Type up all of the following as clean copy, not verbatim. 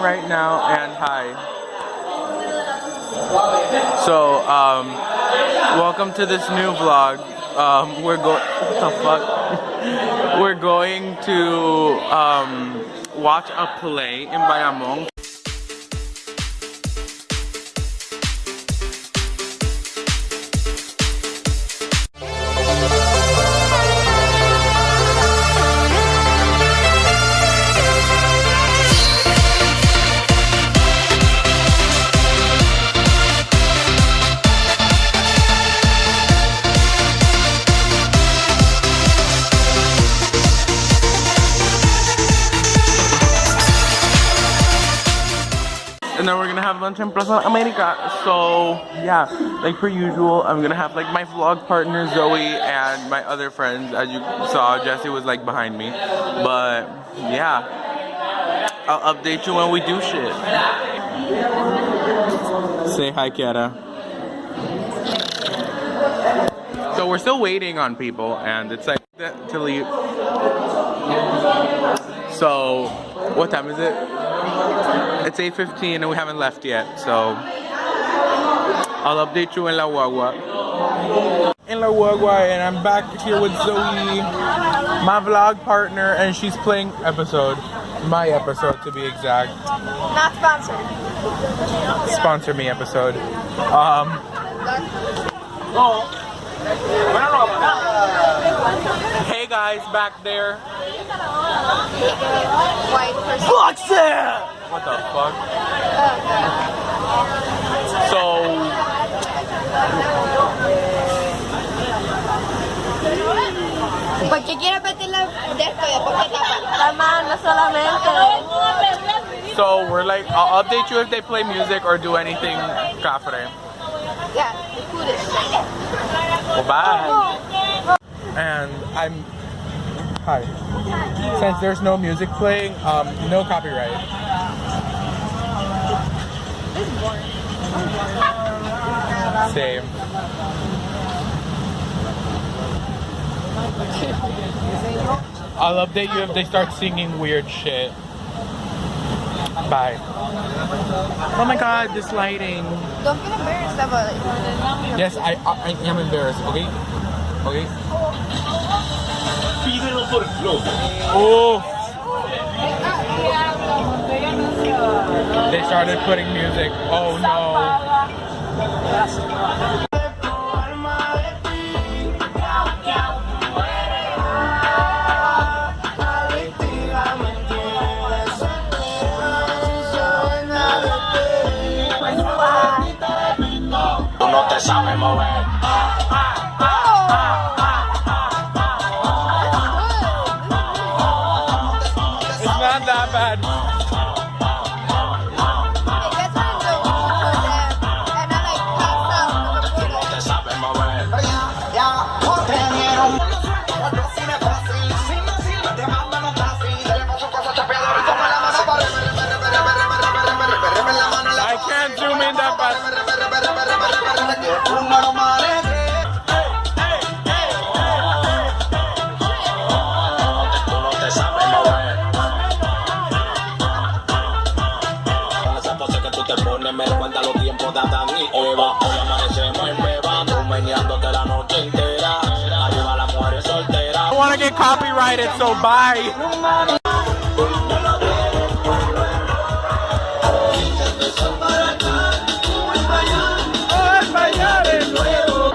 right now, and hi. So, welcome to this new vlog. What the fuck? We're going to watch a play in Bayamon. And then we're gonna have lunch in Plaza America. So yeah, like per usual, I'm gonna have like my vlog partner Zoe and my other friends. As you saw, Jesse was like behind me. But yeah, I'll update you when we do shit. Say hi, Kiara. So we're still waiting on people, and it's like to leave. So what time is it? It's 8:15 and we haven't left yet, so I'll update you in La Guagua. In La Guagua, and I'm back here with Zoe, my vlog partner, and she's playing my episode to be exact. Not sponsored. Sponsor me episode. Hey guys, back there. White person. What's it? What the fuck? So ¿Por qué quieres meterla de esto y después te tapas? La mano solamente. So we're like, I'll update you if they play music or do anything cafre. Yeah, the food is great. Well, bye. And hi. Since there's no music playing, no copyright. This is boring. Same. I'll update you if they start singing weird shit. Bye. Oh my god, this lighting. Don't feel embarrassed about it. Yes, I am embarrassed, okay? Okay? Oh! They started putting music. Oh no. No te sabes mover. It's not that bad. No te sabes mover. I can't zoom in that fast. Me cuenta los tiempos de Adán y Eva. Hoy amanecemos en Beba, tú meneándote la noche entera. Arriba las mujeres solteras. I want to get copyrighted, so bye.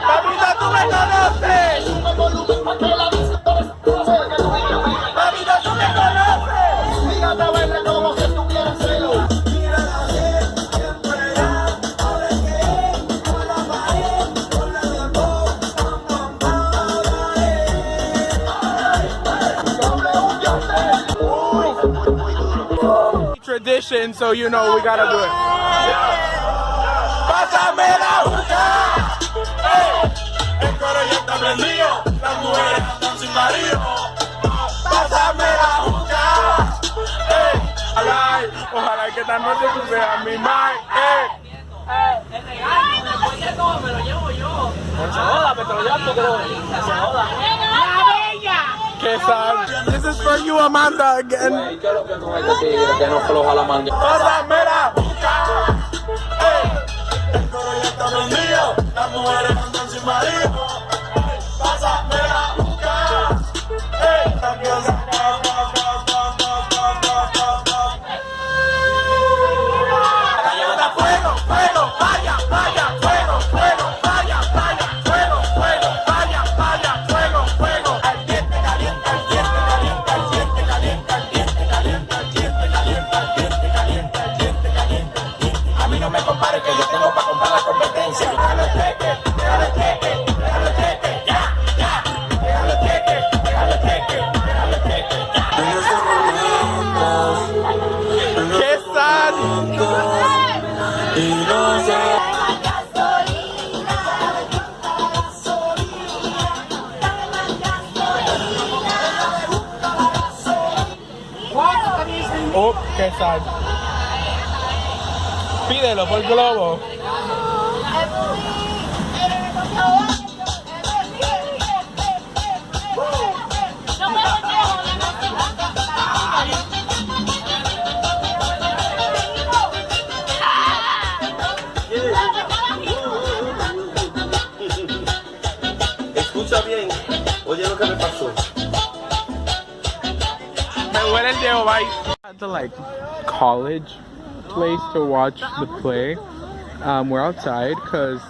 Papita, tú me conoces. Papita, tú me conoces. Fíjate, vete como si estuvieras celo. Tradition, so you know we gotta do it. Pásame la juca. El coro ya está prendido, las mujeres andan sin marido. Pásame la juca. Ojalá que esta noche tú seas mi Mike. El regalo no me puede todo, me lo llevo yo. Se joda, pero ya tú creo. Se joda. ¡La bella! Okay, son. This is for you, Amanda, again. ¿Y qué es lo que con este tigre que no floja la manga? Otra, mira. El coro ya está prendido, las mujeres andan sin marido. Pásame la busca. Fuego, fuego, vaya, vaya, fuego, fuego, vaya, vaya, fuego, fuego, vaya, vaya, fuego, fuego. Caliente, caliente, caliente, caliente, caliente, caliente, caliente, caliente, caliente, caliente, caliente, caliente, caliente. A mí no me compare que yo tengo para comprar la competencia. Yo déjalo cheque, déjalo cheque, déjalo cheque, ya, ya, déjalo cheque, déjalo cheque, déjalo cheque, ya. En esos momentos, ¡Qué sad! y no sé. Oh, qué sad. Pídelo por globo. Escucha bien, oye lo que me pasó. Me huele el dedo, bye. At the like college place to watch the play. We're outside because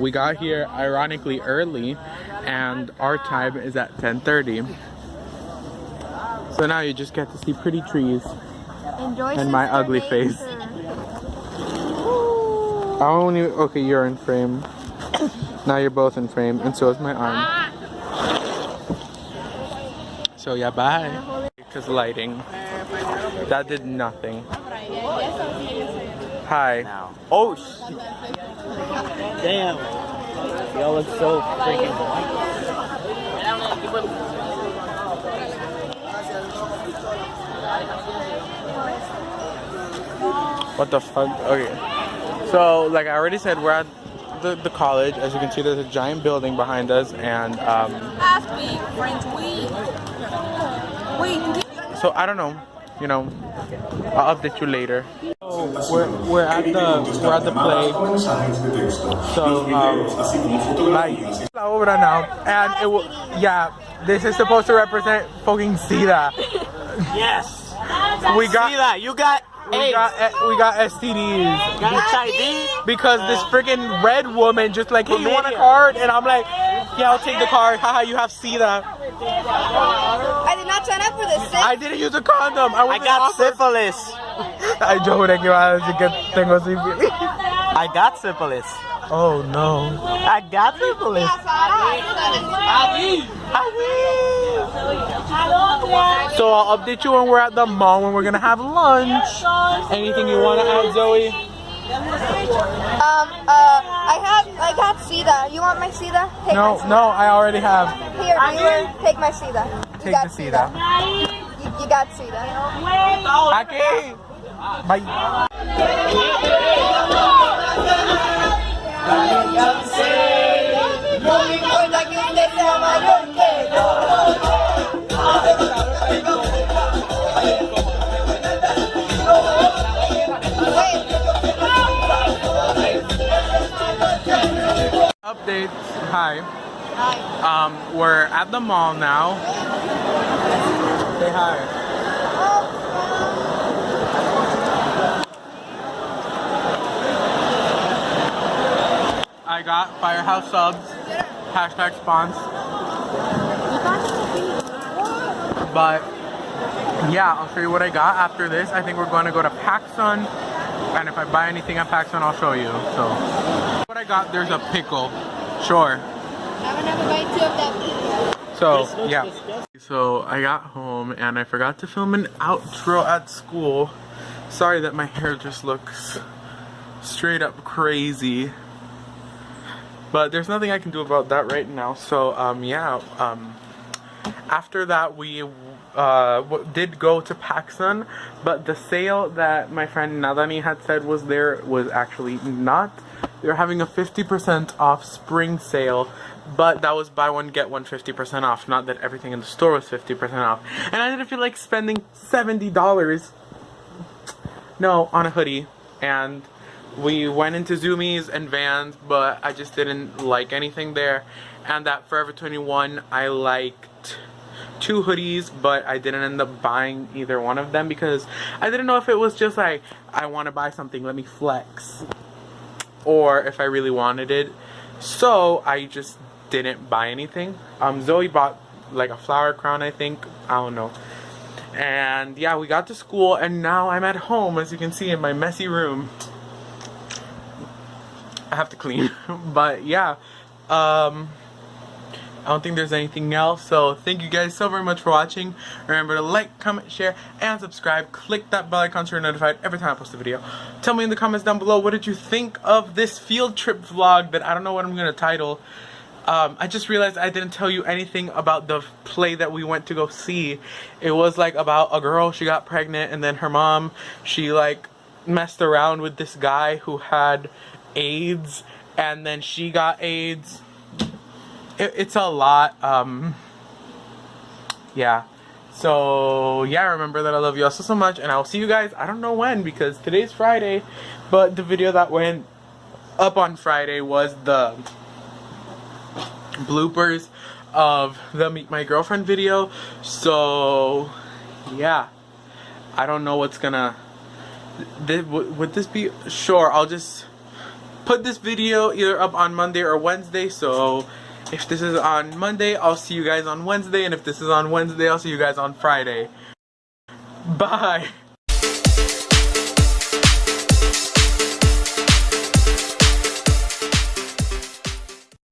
we got here ironically early, and our time is at 10:30. So now you just get to see pretty trees and my ugly face. I only okay. You're in frame. Now you're both in frame, and so is my arm. So yeah, bye. Because lighting. That did nothing. Hi. Oh shit. Damn. Y'all look so freaking black. What the fuck? Okay. So, like I already said, we're at the college. As you can see, there's a giant building behind us, and so I don't know. You know, I'll update you later. So we're at the play. So like la obra now, and it will, yeah. This is supposed to represent fucking SIDA. Yes. We got See that? You got we got STDs. got HIV. Because this freaking red woman just like, hey, you want a card? And I'm like, yeah, I'll take the card. Haha, you have SIDA. I did not sign up for this. I didn't use a condom. I got syphilis. I juro que iba a decir que tengo sífilis. I got syphilis. Oh no. I got syphilis. So I'll update you when we're at the mall, when we're gonna have lunch. Anything you wanna add, Zoe? I got SIDA. You want my SIDA? Take No, my SIDA. no, I already have. Here, dealer, take my SIDA. Take the SIDA. You got SIDA. Aquí. Bye. No me importa que usted sea mayor que yo. Updates. Hi. We're at the mall now. Say hi. I got Firehouse subs. Hashtag spons. But yeah, I'll show you what I got after this. I think we're going to go to PacSun, and if I buy anything at PacSun, I'll show you. So what I got, there's a pickle. Sure. I'm gonna have a bite too of that. So yeah. So I got home and I forgot to film an outro at school. Sorry that my hair just looks straight up crazy. But there's nothing I can do about that right now. So yeah. After that we did go to PacSun, but the sale that my friend Nadani had said was there was actually not They were having a 50% off spring sale, but that was buy one get one 50% off, not that everything in the store was 50% off. And I didn't feel like spending $70 on a hoodie. And we went into Zoomies and Vans, but I just didn't like anything there. And at Forever 21 I liked 2 hoodies, but I didn't end up buying either one of them because I didn't know if it was just like, I want to buy something, let me flex, or if I really wanted it. So I just didn't buy anything. Zoe bought like a flower crown, I think, I don't know. And yeah, we got to school and now I'm at home, as you can see, in my messy room. I have to clean. But yeah, I don't think there's anything else. So thank you guys so very much for watching. Remember to like, comment, share, and subscribe. Click that bell icon so you're notified every time I post a video. Tell me in the comments down below, what did you think of this field trip vlog that I don't know what I'm gonna title. I just realized I didn't tell you anything about the play that we went to go see. It was like about a girl, she got pregnant, and then her mom, she like messed around with this guy who had AIDS, and then she got AIDS. It's a lot. Yeah. So yeah, remember that I love you all so much, and I'll see you guys, I don't know when, because today's Friday, but the video that went up on Friday was the bloopers of the Meet My Girlfriend video. So yeah, I don't know what's gonna, would this be, sure, I'll just put this video either up on Monday or Wednesday. So if this is on Monday, I'll see you guys on Wednesday, and if this is on Wednesday, I'll see you guys on Friday. Bye.